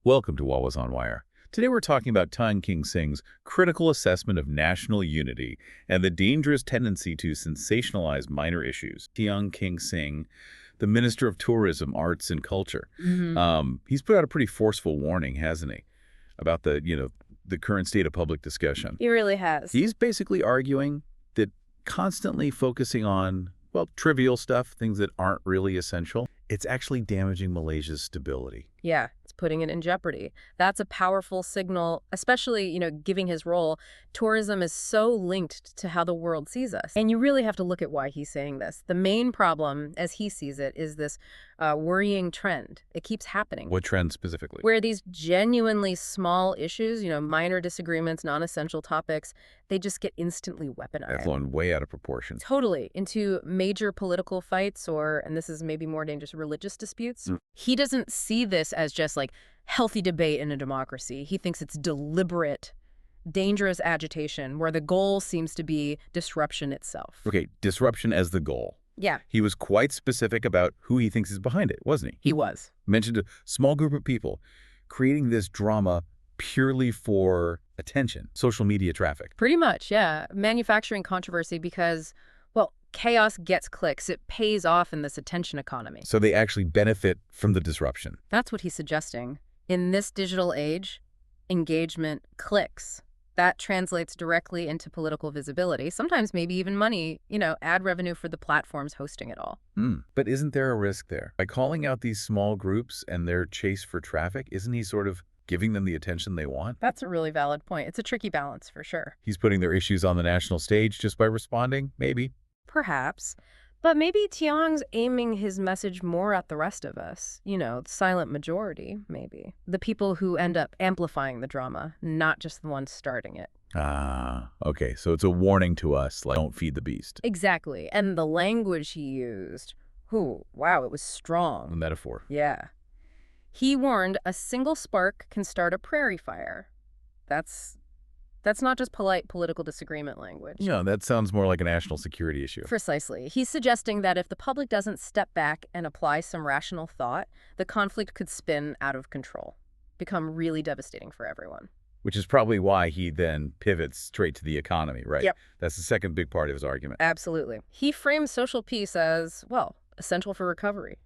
Welcome to What Was on Wire. Today we're talking about Tiong Sing's critical assessment of national unity and the dangerous tendency to sensationalize minor issues. Tiong Sing, the Minister of Tourism, Arts, and Culture, he's put out a pretty forceful warning, hasn't he, about the current state of public discussion. He really has. He's basically arguing that constantly focusing on, well, trivial stuff, things that aren't really essential, it's actually damaging Malaysia's stability. Yeah, it's putting it in jeopardy. That's a powerful signal, especially, given his role. Tourism is so linked to how the world sees us. And you really have to look at why he's saying this. The main problem, as he sees it, is this worrying trend. It keeps happening. What trend specifically? Where these genuinely small issues, minor disagreements, non-essential topics, they just get instantly weaponized. They've blown way out of proportion. Totally. Into major political fights or, and this is maybe more dangerous, religious disputes. He doesn't see this as just like healthy debate in a democracy. He thinks it's deliberate, dangerous agitation where the goal seems to be disruption itself. Okay, disruption as the goal. Yeah. He was quite specific about who he thinks is behind it, wasn't he? He was. Mentioned a small group of people creating this drama purely for attention, social media traffic. Pretty much, yeah. Manufacturing controversy because, well, chaos gets clicks. It pays off in this attention economy. So they actually benefit from the disruption. That's what he's suggesting. In this digital age, engagement clicks. That translates directly into political visibility, sometimes maybe even money, ad revenue for the platforms hosting it all. But isn't there a risk there? By calling out these small groups and their chase for traffic, isn't he sort of giving them the attention they want? That's a really valid point. It's a tricky balance for sure. He's putting their issues on the national stage just by responding, maybe. Perhaps. But maybe Tiong's aiming his message more at the rest of us. The silent majority, maybe. The people who end up amplifying the drama, not just the ones starting it. Ah, okay. So it's a warning to us, like, don't feed the beast. Exactly. And the language he used, wow, it was strong. A metaphor. Yeah. He warned a single spark can start a prairie fire. That's not just polite political disagreement language. Yeah, that sounds more like a national security issue. Precisely. He's suggesting that if the public doesn't step back and apply some rational thought, the conflict could spin out of control, become really devastating for everyone. Which is probably why he then pivots straight to the economy, right? Yep. That's the second big part of his argument. Absolutely. He frames social peace as, well, essential for recovery.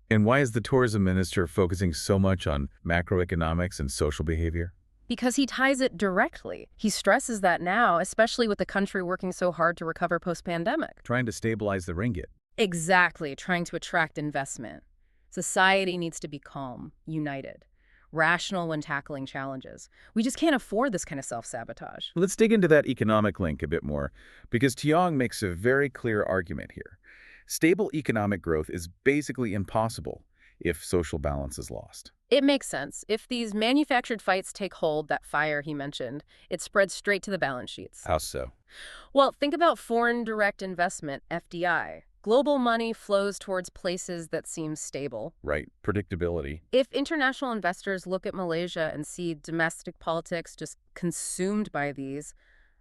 And why is the tourism minister focusing so much on macroeconomics and social behavior? Because he ties it directly. He stresses that now, especially with the country working so hard to recover post-pandemic. Trying to stabilize the ringgit. Exactly, trying to attract investment. Society needs to be calm, united, rational when tackling challenges. We just can't afford this kind of self-sabotage. Let's dig into that economic link a bit more, because Tiong makes a very clear argument here. Stable economic growth is basically impossible if social balance is lost. It makes sense. If these manufactured fights take hold, that fire he mentioned, it spreads straight to the balance sheets. How so? Well, think about foreign direct investment, FDI. Global money flows towards places that seem stable. Right. Predictability. If international investors look at Malaysia and see domestic politics just consumed by these,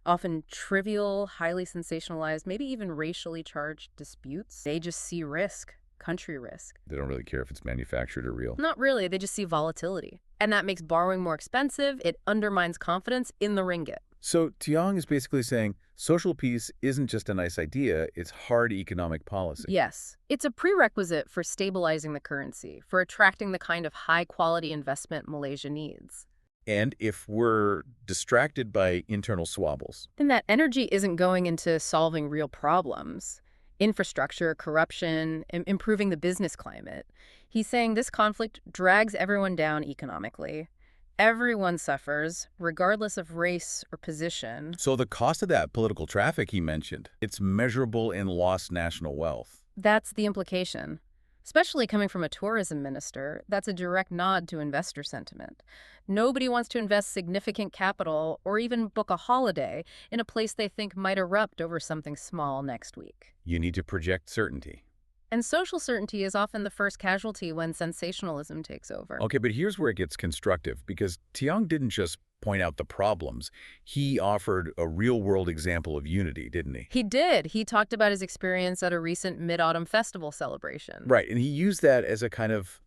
often trivial, highly sensationalized, maybe even racially charged disputes, they just see risk. Country risk. They don't really care if it's manufactured or real. Not really. They just see volatility. And that makes borrowing more expensive. It undermines confidence in the ringgit. So Tiong is basically saying social peace isn't just a nice idea, it's hard economic policy. Yes. It's a prerequisite for stabilizing the currency, for attracting the kind of high-quality investment Malaysia needs. And if we're distracted by internal swabbles, then that energy isn't going into solving real problems. Infrastructure, corruption, improving the business climate. He's saying this conflict drags everyone down economically. Everyone suffers, regardless of race or position. So the cost of that political traffic he mentioned, it's measurable in lost national wealth. That's the implication. Especially coming from a tourism minister, that's a direct nod to investor sentiment. Nobody wants to invest significant capital or even book a holiday in a place they think might erupt over something small next week. You need to project certainty. And social certainty is often the first casualty when sensationalism takes over. Okay, but here's where it gets constructive, because Tiong didn't just point out the problems. He offered a real-world example of unity, didn't he? He did. He talked about his experience at a recent Mid-Autumn Festival celebration. Right, and he used that as a kind of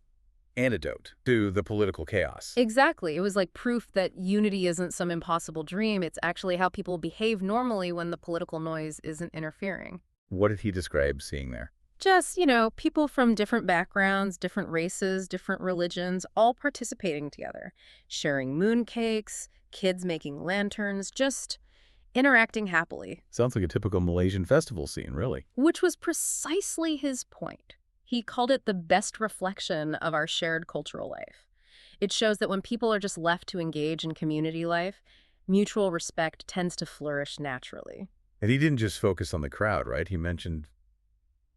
antidote to the political chaos. Exactly. It was like proof that unity isn't some impossible dream. It's actually how people behave normally when the political noise isn't interfering. What did he describe seeing there? Just, people from different backgrounds, different races, different religions, all participating together, sharing mooncakes, kids making lanterns, just interacting happily. Sounds like a typical Malaysian festival scene, really. Which was precisely his point. He called it the best reflection of our shared cultural life. It shows that when people are just left to engage in community life, mutual respect tends to flourish naturally. And he didn't just focus on the crowd, right? He mentioned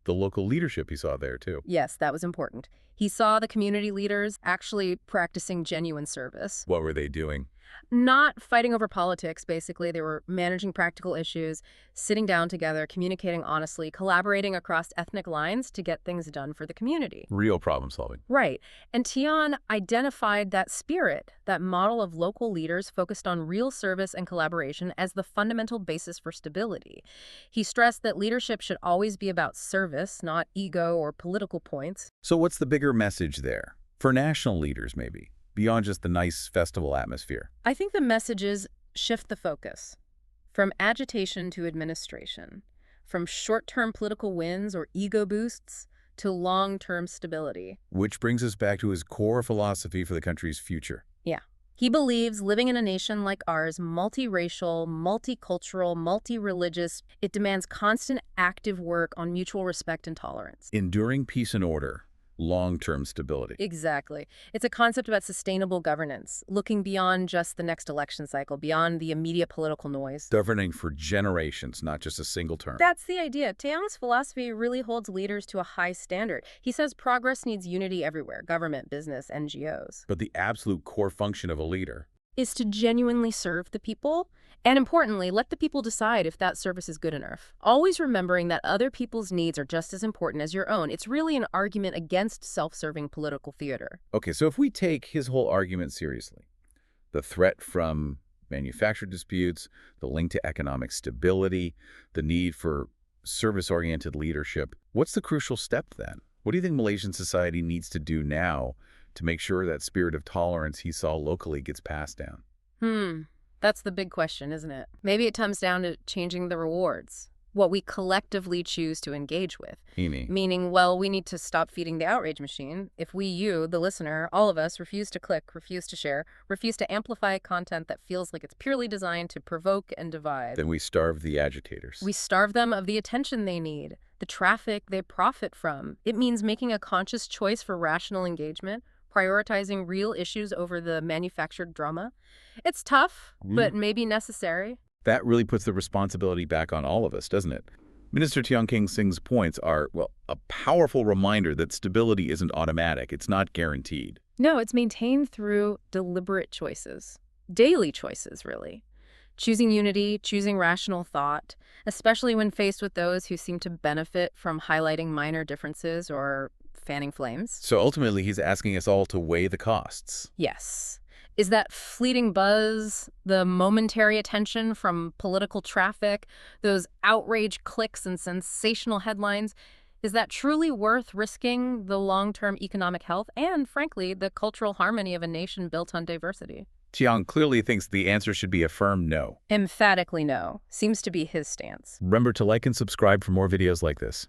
the local leadership he saw there, too. Yes, that was important. He saw the community leaders actually practicing genuine service. What were they doing? Not fighting over politics, basically. They were managing practical issues, sitting down together, communicating honestly, collaborating across ethnic lines to get things done for the community. Real problem solving. Right. And Tiong identified that spirit, that model of local leaders focused on real service and collaboration as the fundamental basis for stability. He stressed that leadership should always be about service, not ego or political points. So what's the bigger message there? For national leaders, maybe, beyond just the nice festival atmosphere. I think the message is shift the focus from agitation to administration, from short-term political wins or ego boosts to long-term stability. Which brings us back to his core philosophy for the country's future. Yeah. He believes living in a nation like ours, multiracial, multicultural, multi-religious, it demands constant active work on mutual respect and tolerance. Enduring peace and order. Long-term stability. Exactly. It's a concept about sustainable governance, looking beyond just the next election cycle, beyond the immediate political noise. Governing for generations, not just a single term. That's the idea. Tiong's philosophy really holds leaders to a high standard. He says progress needs unity everywhere, government, business, NGOs. But the absolute core function of a leader is to genuinely serve the people, and importantly, let the people decide if that service is good enough. Always remembering that other people's needs are just as important as your own. It's really an argument against self-serving political theater. Okay, so if we take his whole argument seriously, the threat from manufactured disputes, the link to economic stability, the need for service-oriented leadership, what's the crucial step then? What do you think Malaysian society needs to do now to make sure that spirit of tolerance he saw locally gets passed down? That's the big question, isn't it? Maybe it comes down to changing the rewards, what we collectively choose to engage with. Meaning, well, we need to stop feeding the outrage machine. If we, you, the listener, all of us, refuse to click, refuse to share, refuse to amplify content that feels like it's purely designed to provoke and divide, then we starve the agitators. We starve them of the attention they need, the traffic they profit from. It means making a conscious choice for rational engagement, prioritizing real issues over the manufactured drama. It's tough, but maybe necessary. That really puts the responsibility back on all of us, doesn't it? Minister Tiong King Sing's points are, well, a powerful reminder that stability isn't automatic. It's not guaranteed. No, it's maintained through deliberate choices. Daily choices, really. Choosing unity, choosing rational thought, especially when faced with those who seem to benefit from highlighting minor differences or fanning flames. So ultimately, he's asking us all to weigh the costs. Yes. Is that fleeting buzz, the momentary attention from political traffic, those outrage clicks and sensational headlines, is that truly worth risking the long-term economic health and, frankly, the cultural harmony of a nation built on diversity? Tiong clearly thinks the answer should be a firm no. Emphatically no. Seems to be his stance. Remember to like and subscribe for more videos like this.